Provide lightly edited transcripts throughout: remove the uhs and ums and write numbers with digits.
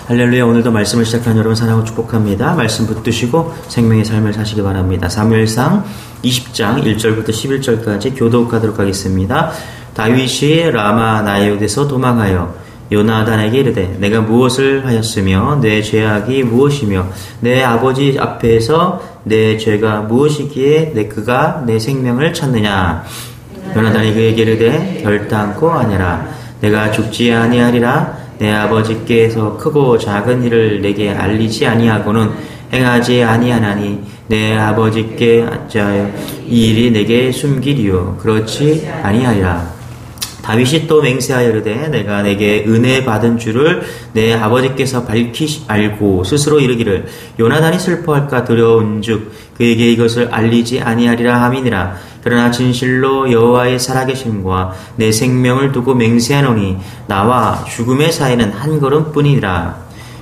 할렐루야. 오늘도 말씀을 시작한 여러분 사랑하고 축복합니다. 말씀 붙드시고 생명의 삶을 사시기 바랍니다. 사무엘상 20장 1절부터 11절까지 교독하도록 하겠습니다. 다윗이 라마 나요곳에서 도망하여 요나단에게 이르되 내가 무엇을 하였으며 내 죄악이 무엇이며 내 아버지 앞에서 내 죄가 무엇이기에 그가 내 생명을 찾느냐. 요나단이 그에게 이르되 결단코 아니라 내가 죽지 아니하리라. 내 아버지께서 크고 작은 일을 내게 알리지 아니하고는 행하지 아니하나니 내 아버지께 어찌하여 이 일이 내게 숨기리요. 그렇지 아니하리라. 다윗이 또 맹세하여 이르되 내가 내게 은혜 받은 줄을 내 아버지께서 밝히 알고 스스로 이르기를 요나단이 슬퍼할까 두려운즉 그에게 이것을 알리지 아니하리라 함이니라. 그러나 진실로 여호와의 살아계심과 내 생명을 두고 맹세하노니 나와 죽음의 사이는 한 걸음뿐이니라.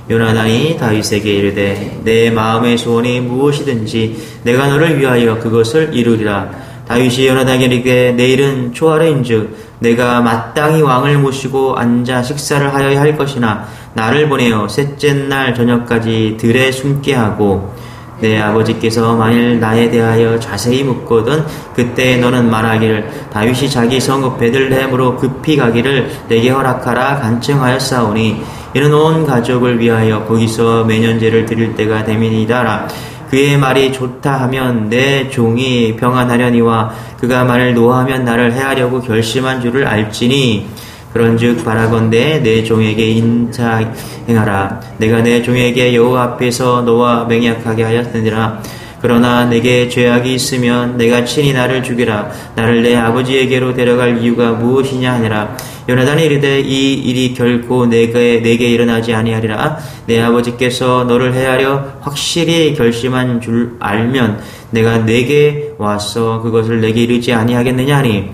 요나단이 다윗에게 이르되 내 마음의 소원이 무엇이든지 내가 너를 위하여 그것을 이루리라. 다윗이 요나단에게 이르되 내일은 초하루인즉 내가 마땅히 왕을 모시고 앉아 식사를 하여야 할 것이나 나를 보내어 셋째 날 저녁까지 들에 숨게 하고 내 아버지께서 만일 나에 대하여 자세히 묻거든 그때 너는 말하기를 다윗이 자기 성읍 베들레헴으로 급히 가기를 내게 허락하라 간청하였사오니 이는 온 가족을 위하여 거기서 매년제를 드릴 때가 됨이니이다라. 그의 말이 좋다 하면 내 종이 평안하려니와 그가 말을 노하면 나를 해하려고 결심한 줄을 알지니 그런즉 바라건대 내 종에게 인자 행하라. 내가 내 종에게 여호와 앞에서 너와 맹약하게 하였느니라. 그러나 내게 죄악이 있으면 내가 친히 나를 죽이라. 나를 내 아버지에게로 데려갈 이유가 무엇이냐 하니라. 요나단이 이르되 이 일이 결코 내게 일어나지 아니하리라. 내 아버지께서 너를 해하려 확실히 결심한 줄 알면 내가 내게 와서 그것을 내게 이르지 아니하겠느냐 하니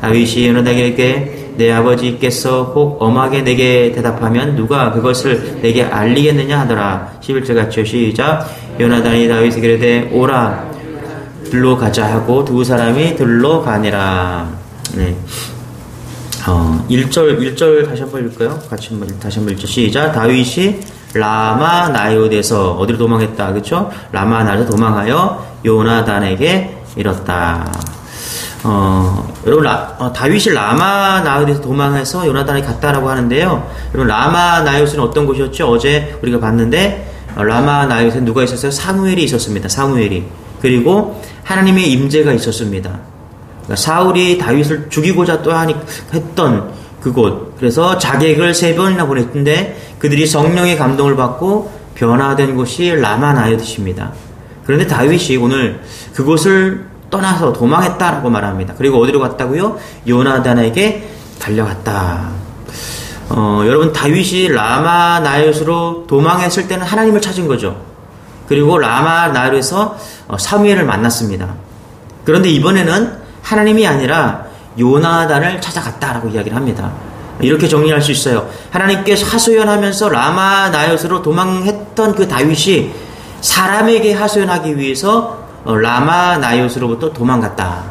다윗이 요나단에게 내 아버지께서 혹 엄하게 내게 대답하면 누가 그것을 내게 알리겠느냐 하더라. 11절 같이 시작. 요나단이 다윗에게 이르되 오라 들로 가자 하고 두 사람이 들로 가니라. 네. 1절 다시 한번 읽을까요? 다시 한번 읽죠. 시작. 다윗이 라마 나요곳에서 어디로 도망했다. 그렇죠? 라마 나요곳에서 도망하여 요나단에게 이렀다. 여러분, 다윗이 라마 나요곳에서 도망해서 요나단에게 갔다라고 하는데요. 여러분, 라마 나요곳은 어떤 곳이었죠? 어제 우리가 봤는데, 라마 나요곳에 누가 있었어요? 사무엘이 있었습니다. 사무엘이. 그리고 하나님의 임재가 있었습니다. 그러니까 사울이 다윗을 죽이고자 또 했던 그곳. 그래서 자객을 3번이나 보냈는데 그들이 성령의 감동을 받고 변화된 곳이 라마 나요곳입니다. 그런데 다윗이 오늘 그곳을 떠나서 도망했다라고 말합니다. 그리고 어디로 갔다고요? 요나단에게 달려갔다. 여러분, 다윗이 라마 나요곳으로 도망했을 때는 하나님을 찾은 거죠. 그리고 라마 나요곳에서 사무엘을 만났습니다. 그런데 이번에는 하나님이 아니라 요나단을 찾아갔다라고 이야기를 합니다. 이렇게 정리할 수 있어요. 하나님께서 하소연하면서 라마 나요곳으로 도망했던 그 다윗이 사람에게 하소연하기 위해서 라마 나요곳으로부터 도망갔다.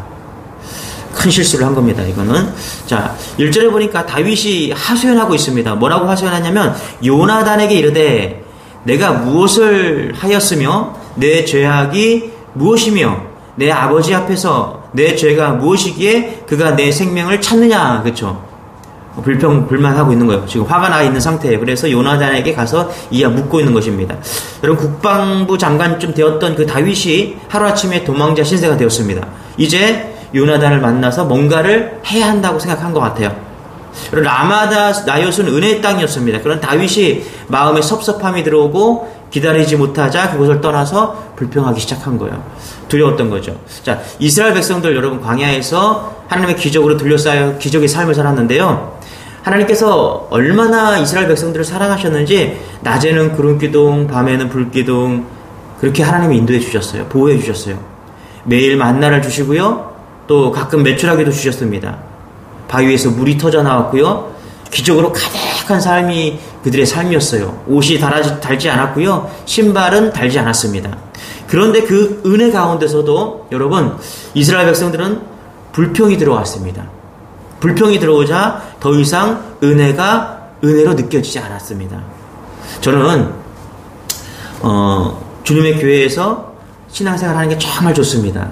큰 실수를 한 겁니다. 이거는. 자, 1절에 보니까 다윗이 하소연하고 있습니다. 뭐라고 하소연하냐면 요나단에게 이르되 내가 무엇을 하였으며 내 죄악이 무엇이며 내 아버지 앞에서 내 죄가 무엇이기에 그가 내 생명을 찾느냐. 그렇죠? 불만하고 있는 거예요. 지금 화가 나 있는 상태예요. 그래서 요나단에게 가서 묻고 있는 것입니다. 여러분, 국방부 장관쯤 되었던 그 다윗이 하루아침에 도망자 신세가 되었습니다. 이제 요나단을 만나서 뭔가를 해야 한다고 생각한 것 같아요. 라마 나요곳은 은혜의 땅이었습니다. 그런 다윗이 마음에 섭섭함이 들어오고 기다리지 못하자 그곳을 떠나서 불평하기 시작한 거예요. 두려웠던 거죠. 자, 이스라엘 백성들 여러분 광야에서 하나님의 기적으로 둘러싸여 기적의 삶을 살았는데요. 하나님께서 얼마나 이스라엘 백성들을 사랑하셨는지 낮에는 구름기둥, 밤에는 불기둥 그렇게 하나님이 인도해 주셨어요. 보호해 주셨어요. 매일 만나를 주시고요. 또 가끔 메추라기도 주셨습니다. 바위에서 물이 터져 나왔고요. 기적으로 가득한 삶이 그들의 삶이었어요. 옷이 달지 않았고요. 신발은 달지 않았습니다. 그런데 그 은혜 가운데서도 여러분, 이스라엘 백성들은 불평이 들어왔습니다. 불평이 들어오자 더 이상 은혜가 은혜로 느껴지지 않았습니다. 저는 주님의 교회에서 신앙생활 하는 게 정말 좋습니다.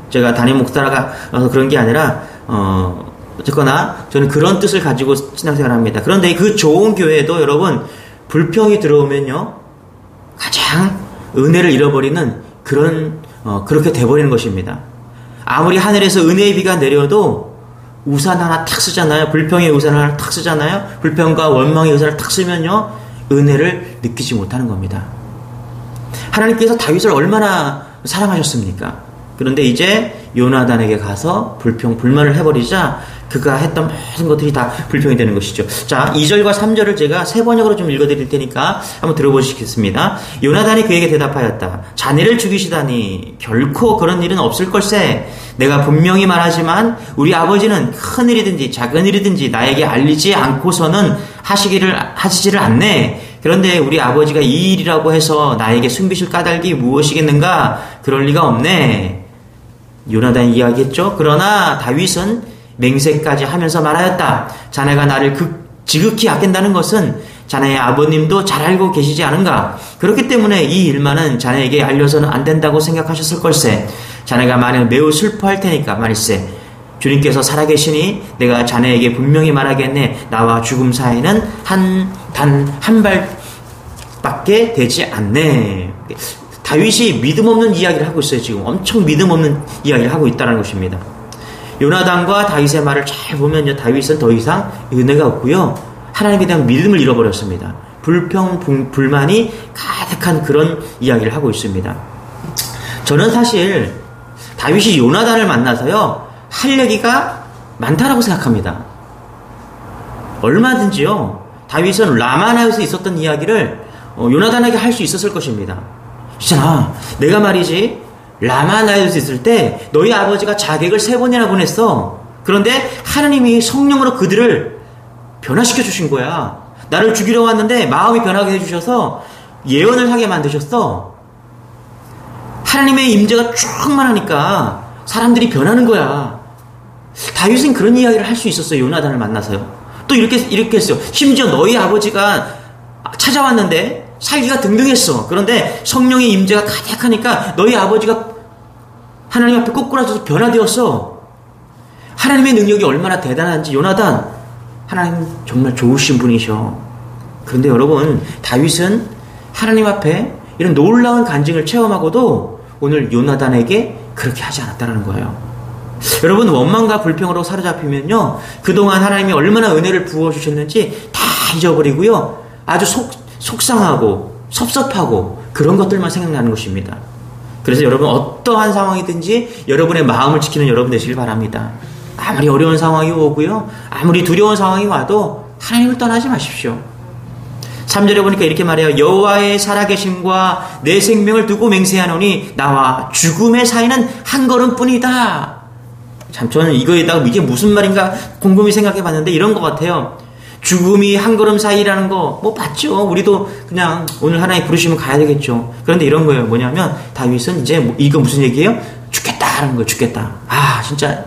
제가 담임 목사가 그런 게 아니라 어쨌거나 저는 그런 뜻을 가지고 신앙생활을 합니다. 그런데 그 좋은 교회에도 여러분 불평이 들어오면요 가장 은혜를 잃어버리는 그렇게 돼버리는 것입니다. 아무리 하늘에서 은혜의 비가 내려도 우산 하나 탁 쓰잖아요. 불평의 우산 하나 탁 쓰잖아요. 불평과 원망의 우산을 탁 쓰면요 은혜를 느끼지 못하는 겁니다. 하나님께서 다윗을 얼마나 사랑하셨습니까? 그런데 이제 요나단에게 가서 불만을 해버리자 그가 했던 모든 것들이 다 불평이 되는 것이죠. 자, 2절과 3절을 제가 세 번역으로 좀 읽어드릴 테니까 한번 들어보시겠습니다. 요나단이 그에게 대답하였다. 자네를 죽이시다니 결코 그런 일은 없을 걸세. 내가 분명히 말하지만 우리 아버지는 큰 일이든지 작은 일이든지 나에게 알리지 않고서는 하시지를 않네. 그런데 우리 아버지가 이 일이라고 해서 나에게 숨기실 까닭이 무엇이겠는가? 그럴 리가 없네. 요나단이 이야기했죠. 그러나 다윗은 맹세까지 하면서 말하였다. 자네가 나를 지극히 아낀다는 것은 자네의 아버님도 잘 알고 계시지 않은가? 그렇기 때문에 이 일만은 자네에게 알려서는 안 된다고 생각하셨을 걸세. 자네가 만약 매우 슬퍼할 테니까 말일세. 주님께서 살아계시니 내가 자네에게 분명히 말하겠네. 나와 죽음 사이는 단 한 발밖에 되지 않네. 다윗이 믿음 없는 이야기를 하고 있어요. 지금 엄청 믿음 없는 이야기를 하고 있다는 것입니다. 요나단과 다윗의 말을 잘 보면요, 다윗은 더 이상 은혜가 없고요, 하나님에 대한 믿음을 잃어버렸습니다. 불만이 가득한 그런 이야기를 하고 있습니다. 저는 사실 다윗이 요나단을 만나서요 할 얘기가 많다라고 생각합니다. 얼마든지요 다윗은 라마나에서 있었던 이야기를 요나단에게 할 수 있었을 것입니다. 있잖아, 내가 말이지 라마나에서 있을 때 너희 아버지가 자객을 3번이나 보냈어. 그런데 하나님이 성령으로 그들을 변화시켜 주신 거야. 나를 죽이려 왔는데 마음이 변하게 해주셔서 예언을 하게 만드셨어. 하나님의 임재가 충만하니까 사람들이 변하는 거야. 다윗은 그런 이야기를 할 수 있었어요. 요나단을 만나서요. 또 이렇게 했어요. 심지어 너희 아버지가 찾아왔는데 살기가 등등했어. 그런데 성령의 임재가 가득하니까 너희 아버지가 하나님 앞에 꼬꾸라져서 변화되었어. 하나님의 능력이 얼마나 대단한지. 요나단, 하나님 정말 좋으신 분이셔. 그런데 여러분, 다윗은 하나님 앞에 이런 놀라운 간증을 체험하고도 오늘 요나단에게 그렇게 하지 않았다는 거예요. 여러분, 원망과 불평으로 사로잡히면요 그동안 하나님이 얼마나 은혜를 부어주셨는지 다 잊어버리고요 아주 속상하고 섭섭하고 그런 것들만 생각나는 것입니다. 그래서 여러분, 어떠한 상황이든지 여러분의 마음을 지키는 여러분 되시길 바랍니다. 아무리 어려운 상황이 오고요, 아무리 두려운 상황이 와도 하나님을 떠나지 마십시오. 3절에 보니까 이렇게 말해요. 여호와의 살아계심과 내 생명을 두고 맹세하노니 나와 죽음의 사이는 한 걸음뿐이다. 참, 저는 이거에다가 이게 무슨 말인가 곰곰이 생각해 봤는데 이런 것 같아요. 죽음이 한 걸음 사이라는 거 뭐 맞죠. 우리도 그냥 오늘 하나님 부르시면 가야 되겠죠. 그런데 이런 거예요. 뭐냐면 다윗은 이제 이거 무슨 얘기예요? 죽겠다라는 거예요. 죽겠다. 아, 진짜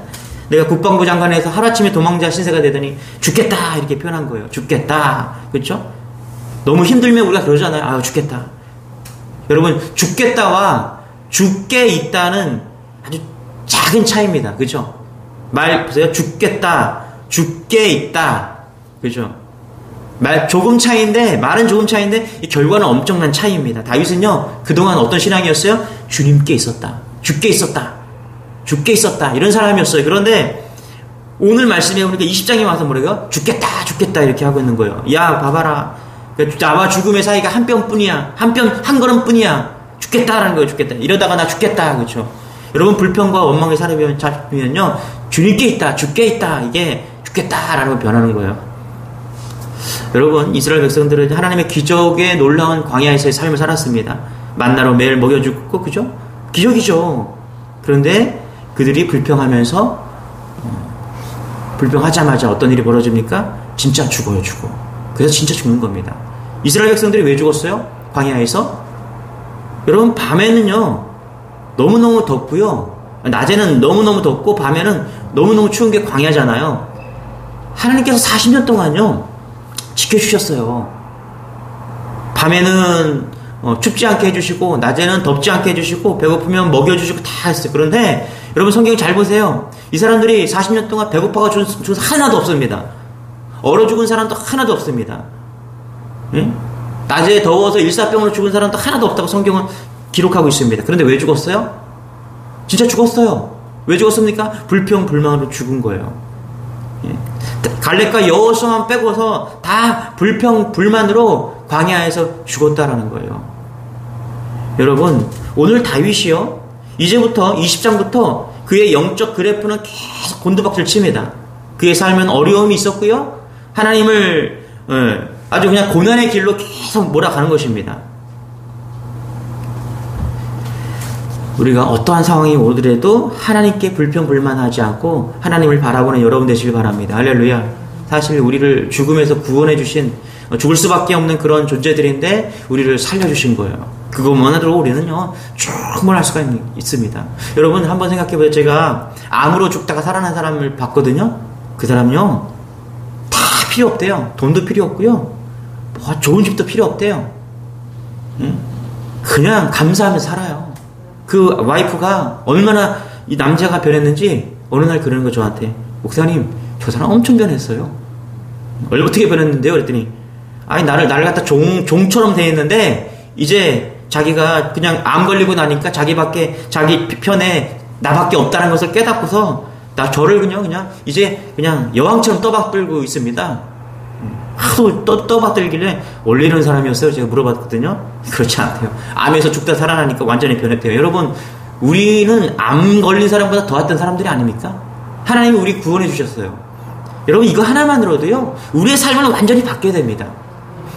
내가 국방부 장관에서 하루아침에 도망자 신세가 되더니 죽겠다 이렇게 표현한 거예요. 죽겠다. 그렇죠? 너무 힘들면 우리가 그러잖아요. 아, 죽겠다. 여러분, 죽겠다와 죽게 있다는 아주 작은 차이입니다. 그렇죠? 말 보세요. 죽겠다, 죽게 있다. 그죠? 말은 조금 차이인데 이 결과는 엄청난 차이입니다. 다윗은요 그동안 어떤 신앙이었어요? 주님께 있었다, 죽게 있었다 이런 사람이었어요. 그런데 오늘 말씀에 보니까 20장에 와서 뭐래요? 죽겠다 이렇게 하고 있는 거예요. 야, 봐봐라, 나와 죽음의 사이가 한 뼘뿐이야, 한 걸음뿐이야. 죽겠다라는 거예요. 죽겠다. 이러다가 나 죽겠다. 그렇죠? 여러분, 불평과 원망의 사람이 잡히면요 주님께 있다, 죽게 있다, 이게 죽겠다라는 걸 변하는 거예요. 여러분, 이스라엘 백성들은 하나님의 기적의 놀라운 광야에서의 삶을 살았습니다. 만나로 매일 먹여주고, 그죠? 기적이죠. 그런데 그들이 불평하면서 불평하자마자 어떤 일이 벌어집니까? 진짜 죽어요. 그래서 진짜 죽는 겁니다. 이스라엘 백성들이 왜 죽었어요? 광야에서? 여러분, 밤에는요 너무너무 덥고요, 낮에는 너무너무 덥고 밤에는 너무너무 추운 게 광야잖아요. 하나님께서 40년 동안요 지켜주셨어요. 밤에는 춥지 않게 해주시고 낮에는 덥지 않게 해주시고 배고프면 먹여주시고 다 했어요. 그런데 여러분 성경 잘 보세요. 이 사람들이 40년 동안 배고파가 죽은 하나도 없습니다. 얼어 죽은 사람도 하나도 없습니다. 예? 낮에 더워서 일사병으로 죽은 사람도 하나도 없다고 성경은 기록하고 있습니다. 그런데 왜 죽었어요? 진짜 죽었어요. 왜 죽었습니까? 불평불만으로 죽은 거예요. 예. 갈렙과 여호수아만 빼고서 다 불평불만으로 광야에서 죽었다라는 거예요. 여러분, 오늘 다윗이요, 이제부터 20장부터 그의 영적 그래프는 계속 곤두박질 칩니다. 그의 삶은 어려움이 있었고요, 하나님을 아주 그냥 고난의 길로 계속 몰아가는 것입니다. 우리가 어떠한 상황이 오더라도 하나님께 불평불만하지 않고 하나님을 바라보는 여러분 되시길 바랍니다. 할렐루야. 사실 우리를 죽음에서 구원해 주신, 죽을 수밖에 없는 그런 존재들인데 우리를 살려주신 거예요. 그것만으로 우리는요 충분할 수가 있습니다. 여러분 한번 생각해보세요. 제가 암으로 죽다가 살아난 사람을 봤거든요. 그 사람요 다 필요 없대요. 돈도 필요 없고요, 뭐 좋은 집도 필요 없대요. 그냥 감사하면서 살아요. 그 와이프가 얼마나 이 남자가 변했는지 어느 날 그러는 거 저한테, 목사님 저 사람 엄청 변했어요. 어떻게 변했는데요? 그랬더니 아니 나를 갖다 종처럼 대했는데 이제 자기가 그냥 암 걸리고 나니까 자기 편에 나밖에 없다는 것을 깨닫고서 저를 그냥 이제 그냥 여왕처럼 떠받들고 있습니다. 하도 떠받들길래 원래 이런 사람이었어요? 제가 물어봤거든요. 그렇지 않대요. 암에서 죽다 살아나니까 완전히 변했대요. 여러분, 우리는 암 걸린 사람보다 더했던 사람들이 아닙니까? 하나님이 우리 구원해 주셨어요. 여러분, 이거 하나만으로도요 우리의 삶은 완전히 바뀌어야 됩니다.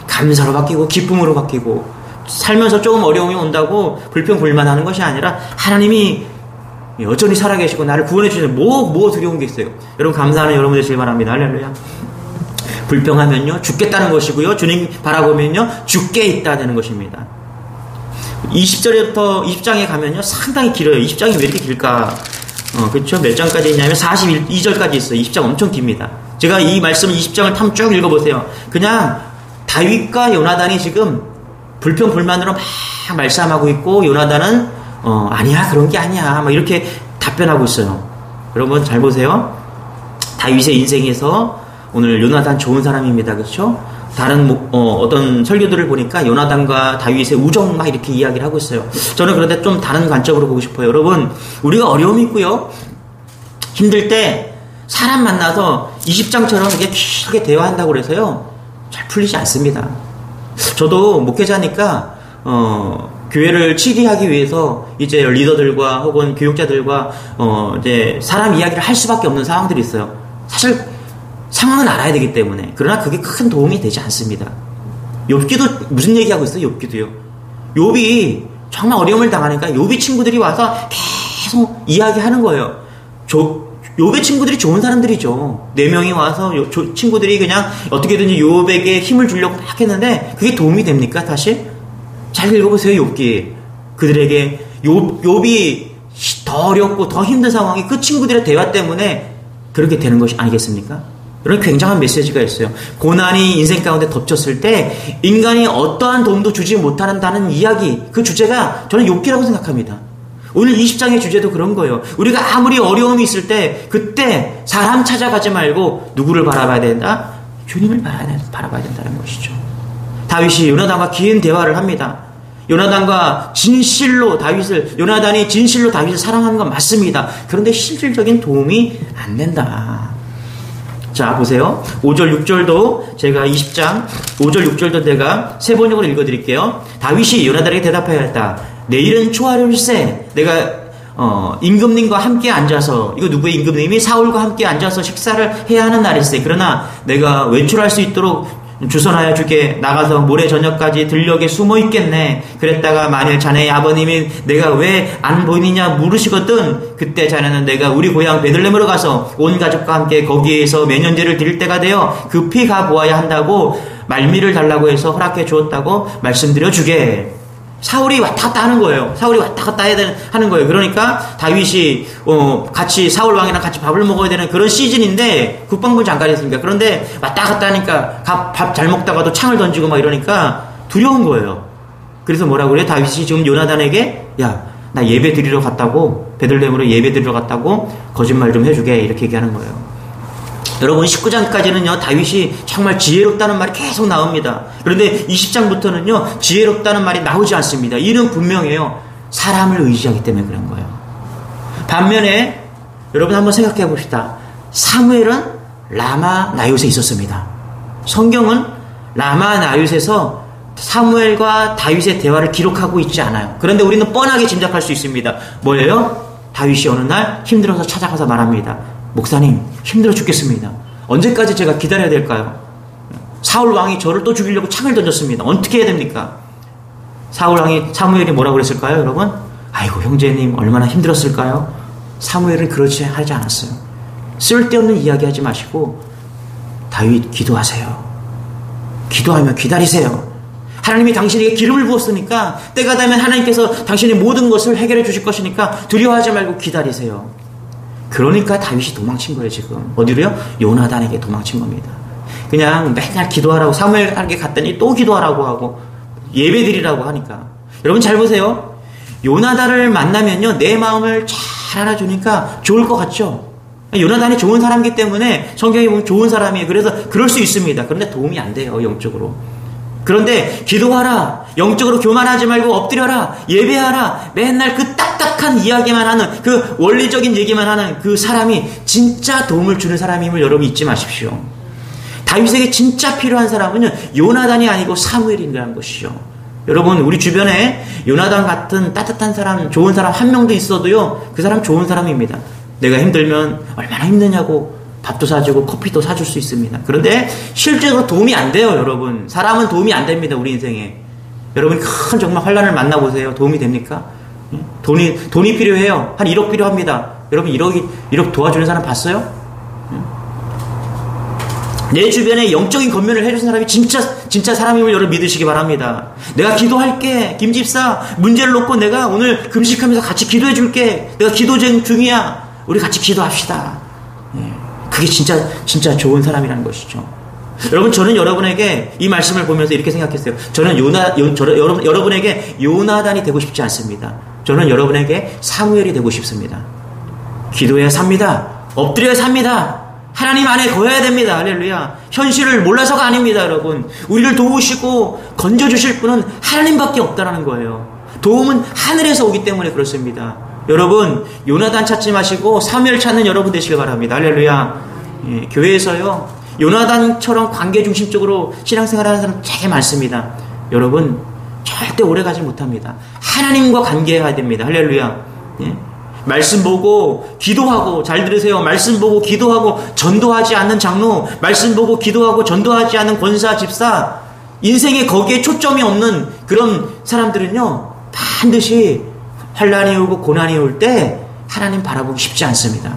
감사로 바뀌고 기쁨으로 바뀌고, 살면서 조금 어려움이 온다고 불평불만하는 것이 아니라 하나님이 여전히 살아계시고 나를 구원해 주시는 뭐 두려운 게 있어요. 여러분, 감사하는 여러분 되시길 바랍니다. 할렐루야. 불평하면요 죽겠다는 것이고요, 주님 바라보면요 죽게 있다는 것입니다. 20절부터 20장에 가면요 상당히 길어요. 20장이 왜 이렇게 길까? 그렇죠? 몇 장까지 있냐면 42절까지 있어요. 20장 엄청 깁니다. 제가 이 말씀 20장을 한번 쭉 읽어보세요. 그냥 다윗과 요나단이 지금 불평불만으로 막 말싸움하고 있고, 요나단은 아니야 그런 게 아니야 막 이렇게 답변하고 있어요. 여러분 잘 보세요. 다윗의 인생에서 오늘 요나단 좋은 사람입니다. 그렇죠? 다른 어떤 설교들을 보니까 요나단과 다윗의 우정 막 이렇게 이야기를 하고 있어요. 저는 그런데 좀 다른 관점으로 보고 싶어요. 여러분, 우리가 어려움이 있고요, 힘들 때 사람 만나서 20장처럼 이렇게 길게 대화한다고 그래서요 잘 풀리지 않습니다. 저도 목회자니까 교회를 치리하기 위해서 이제 리더들과 혹은 교육자들과 이제 사람 이야기를 할 수밖에 없는 상황들이 있어요. 사실 상황을 알아야 되기 때문에. 그러나 그게 큰 도움이 되지 않습니다. 욥기도 무슨 얘기하고 있어요? 욥기도요. 욥이 정말 어려움을 당하니까 욥이 친구들이 와서 계속 이야기하는 거예요. 욥의 친구들이 좋은 사람들이죠. 4명이 와서 친구들이 그냥 어떻게든지 욥에게 힘을 주려고 막 했는데 그게 도움이 됩니까? 사실? 잘 읽어보세요. 욥기. 그들에게 욥이 더 어렵고 더 힘든 상황이 그 친구들의 대화 때문에 그렇게 되는 것이 아니겠습니까? 이런 굉장한 메시지가 있어요. 고난이 인생 가운데 덮쳤을 때 인간이 어떠한 도움도 주지 못한다는 이야기, 그 주제가 저는 욥기라고 생각합니다. 오늘 20장의 주제도 그런 거예요. 우리가 아무리 어려움이 있을 때 그때 사람 찾아가지 말고 누구를 바라봐야 된다? 주님을 바라봐야 된다는 것이죠. 다윗이 요나단과 긴 대화를 합니다. 요나단이 진실로 다윗을 사랑하는 건 맞습니다. 그런데 실질적인 도움이 안 된다. 자, 보세요. 5절, 6절도 제가 20장 5절, 6절도 내가 세 번역으로 읽어드릴게요. 다윗이 요나단에게 대답하였다. 내일은 초하루일세. 내가 임금님과 함께 앉아서, 이거 누구의 임금님이? 사울과 함께 앉아서 식사를 해야 하는 날일세. 그러나 내가 외출할 수 있도록 주선하여 주게. 나가서 모레 저녁까지 들녘에 숨어 있겠네. 그랬다가 만일 자네의 아버님이 내가 왜 안 보이느냐 물으시거든. 그때 자네는 내가 우리 고향 베들레헴으로 가서 온 가족과 함께 거기에서 매년제를 드릴 때가 되어 급히 가 보아야 한다고 말미를 달라고 해서 허락해 주었다고 말씀드려 주게. 사울이 왔다 갔다 하는 거예요. 사울이 왔다 갔다 하는 거예요. 그러니까 다윗이 같이 사울 왕이랑 같이 밥을 먹어야 되는 그런 시즌인데, 국방부 장관이었습니까? 그런데 왔다 갔다 하니까 밥 잘 먹다가도 창을 던지고 막 이러니까 두려운 거예요. 그래서 뭐라고 그래요? 다윗이 지금 요나단에게 야, 나 예배 드리러 갔다고, 베들레헴으로 예배 드리러 갔다고 거짓말 좀 해주게, 이렇게 얘기하는 거예요. 여러분 19장까지는요 다윗이 정말 지혜롭다는 말이 계속 나옵니다. 그런데 20장부터는요 지혜롭다는 말이 나오지 않습니다. 이는 분명해요. 사람을 의지하기 때문에 그런 거예요. 반면에 여러분 한번 생각해 봅시다. 사무엘은 라마 나옳에 있었습니다. 성경은 라마 나옳에서 사무엘과 다윗의 대화를 기록하고 있지 않아요. 그런데 우리는 뻔하게 짐작할 수 있습니다. 뭐예요? 다윗이 어느 날 힘들어서 찾아가서 말합니다. 목사님, 힘들어 죽겠습니다. 언제까지 제가 기다려야 될까요? 사울 왕이 저를 또 죽이려고 창을 던졌습니다. 어떻게 해야 됩니까? 사울 왕이, 사무엘이 뭐라고 그랬을까요, 여러분? 아이고, 형제님, 얼마나 힘들었을까요? 사무엘은 그렇지 하지 않았어요. 쓸데없는 이야기 하지 마시고, 다윗 기도하세요. 기도하며 기다리세요. 하나님이 당신에게 기름을 부었으니까, 때가 되면 하나님께서 당신의 모든 것을 해결해 주실 것이니까, 두려워하지 말고 기다리세요. 그러니까 다윗이 도망친 거예요, 지금. 어디로요? 요나단에게 도망친 겁니다. 그냥 맨날 기도하라고, 사무엘에게 갔더니 또 기도하라고 하고, 예배드리라고 하니까. 여러분 잘 보세요. 요나단을 만나면요, 내 마음을 잘 알아주니까 좋을 것 같죠? 요나단이 좋은 사람이기 때문에 성경에 보면 좋은 사람이에요. 그래서 그럴 수 있습니다. 그런데 도움이 안 돼요, 영적으로. 그런데 기도하라, 영적으로 교만하지 말고 엎드려라, 예배하라, 맨날 그 딱딱한 이야기만 하는, 그 원리적인 얘기만 하는 그 사람이 진짜 도움을 주는 사람임을 여러분 잊지 마십시오. 다윗에게 진짜 필요한 사람은요, 요나단이 아니고 사무엘이라는 것이죠. 여러분, 우리 주변에 요나단 같은 따뜻한 사람, 좋은 사람 한 명도 있어도요, 그 사람 좋은 사람입니다. 내가 힘들면 얼마나 힘드냐고 밥도 사주고 커피도 사줄 수 있습니다. 그런데 실제로 도움이 안 돼요, 여러분. 사람은 도움이 안 됩니다, 우리 인생에. 여러분 큰 정말 환난을 만나보세요. 도움이 됩니까? 돈이 필요해요. 한 1억 필요합니다. 여러분 1억 도와주는 사람 봤어요? 내 주변에 영적인 권면을 해주는 사람이 진짜 사람임을 여러분 믿으시기 바랍니다. 내가 기도할게. 김집사, 문제를 놓고 내가 오늘 금식하면서 같이 기도해 줄게. 내가 기도 중이야. 우리 같이 기도합시다. 그게 진짜 좋은 사람이라는 것이죠. 여러분, 저는 여러분에게 이 말씀을 보면서 이렇게 생각했어요. 저는 여러분에게 요나단이 되고 싶지 않습니다. 저는 여러분에게 사무엘이 되고 싶습니다. 기도해야 삽니다. 엎드려야 삽니다. 하나님 안에 거해야 됩니다. 할렐루야. 현실을 몰라서가 아닙니다, 여러분. 우리를 도우시고 건져주실 분은 하나님밖에 없다라는 거예요. 도움은 하늘에서 오기 때문에 그렇습니다. 여러분, 요나단 찾지 마시고 사무엘 찾는 여러분 되시길 바랍니다. 할렐루야. 예, 교회에서요, 요나단처럼 관계 중심적으로 신앙생활하는 사람 되게 많습니다. 여러분, 절대 오래 가지 못합니다. 하나님과 관계해야 됩니다. 할렐루야. 예? 말씀 보고 기도하고, 잘 들으세요. 말씀 보고 기도하고 전도하지 않는 장로, 말씀 보고 기도하고 전도하지 않는 권사, 집사, 인생에 거기에 초점이 없는 그런 사람들은요, 반드시 환난이 오고 고난이 올 때 하나님 바라보기 쉽지 않습니다.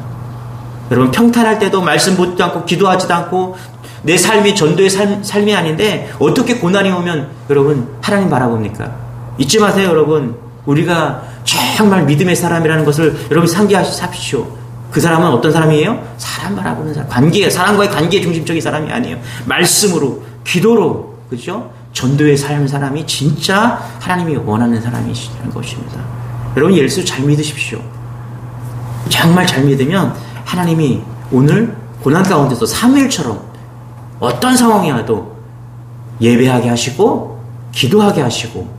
여러분, 평탄할 때도 말씀 보지도 않고 기도하지도 않고 내 삶이 전도의 삶이 아닌데 어떻게 고난이 오면 여러분 하나님 바라봅니까? 잊지 마세요, 여러분. 우리가 정말 믿음의 사람이라는 것을 여러분 상기하십시오. 그 사람은 어떤 사람이에요? 사람 바라보는 사람, 사람과의 관계에 중심적인 사람이 아니에요. 말씀으로, 기도로, 그죠? 전도의 삶 사람이 진짜 하나님이 원하는 사람이시라는 것입니다. 여러분, 예수 잘 믿으십시오. 정말 잘 믿으면 하나님이 오늘 고난 가운데서 사무엘처럼 어떤 상황이 와도 예배하게 하시고 기도하게 하시고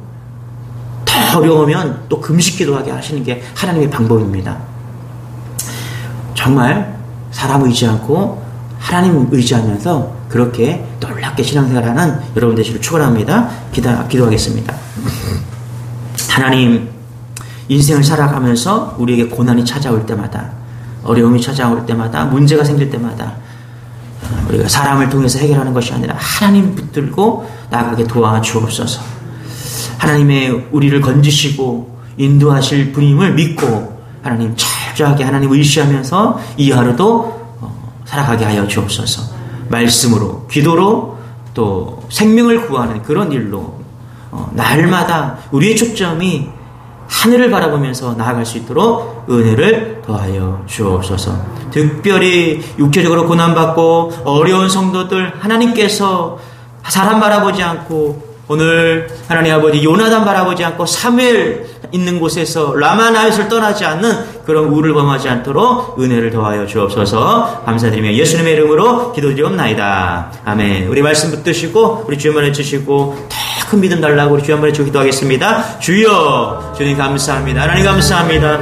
더 어려우면 또 금식 기도하게 하시는 게 하나님의 방법입니다. 정말 사람 의지 않고 하나님 의지하면서 그렇게 놀랍게 신앙생활하는 여러분 되시기를 축원합니다. 기도하겠습니다. 하나님, 인생을 살아가면서 우리에게 고난이 찾아올 때마다, 어려움이 찾아올 때마다, 문제가 생길 때마다 우리가 사람을 통해서 해결하는 것이 아니라 하나님 붙들고 나아가게 도와주옵소서. 하나님의 우리를 건지시고 인도하실 분임을 믿고 하나님 철저하게 하나님 의시하면서 이 하루도 살아가게 하여 주옵소서. 말씀으로, 기도로, 또 생명을 구하는 그런 일로 날마다 우리의 초점이 하늘을 바라보면서 나아갈 수 있도록 은혜를 더하여 주옵소서. 특별히 육체적으로 고난받고 어려운 성도들, 하나님께서 사람 바라보지 않고 오늘 하나님 아버지 요나단 바라보지 않고 사무엘 있는 곳에서 라마 나옳을 떠나지 않는 그런 우를 범하지 않도록 은혜를 더하여 주옵소서. 감사드리며 예수님의 이름으로 기도드리옵나이다. 아멘. 우리 말씀 붙드시고 우리 주여 한번 해주시고 더 큰 믿음 달라고 우리 주여 한번 해주기도 하겠습니다. 주여 주님 감사합니다. 하나님 감사합니다.